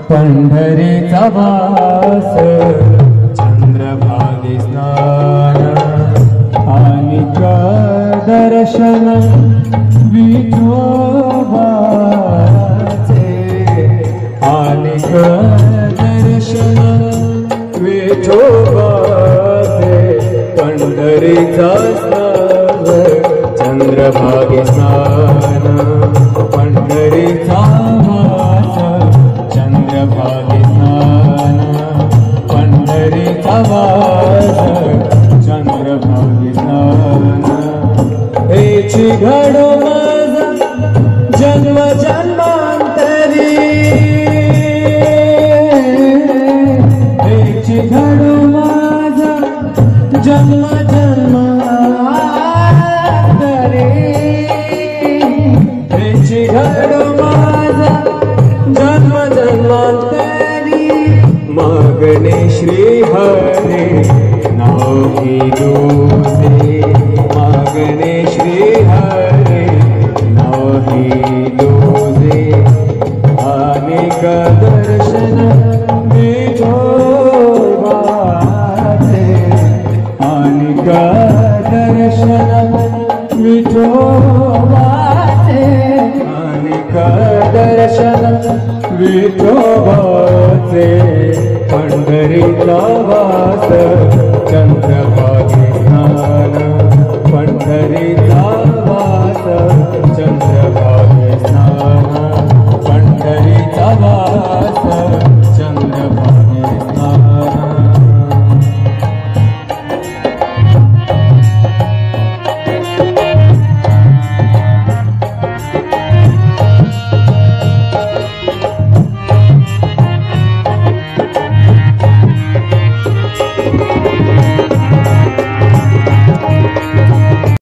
पंढरीचा वास चंद्रभागे स्नान आनिक दर्शन विठोबाचे आनिक दर्शन विठोबाचे पंढरीचा स्नान चंद्रभागे स्नान पंढरीचा वास चंद्रभागे स्नान पंढरीचा वास चंद्रभागे स्नान हेची घडो माझा जन्म जन्मांतरी हेची घडो माझा जन्म जन्मांतरी हेची घडो माझा जन्म जन्मांतरी मागणे श्री हरे नाव घेऊसे मागणे श्री हरे नाव घेऊसे अनेक दर्शन विठोबाचे अनेक दर्शन विठोबाचे अनेक दर्शन विठोबाचे पंढरीचा वास चंद्रभागे स्नान पंढरी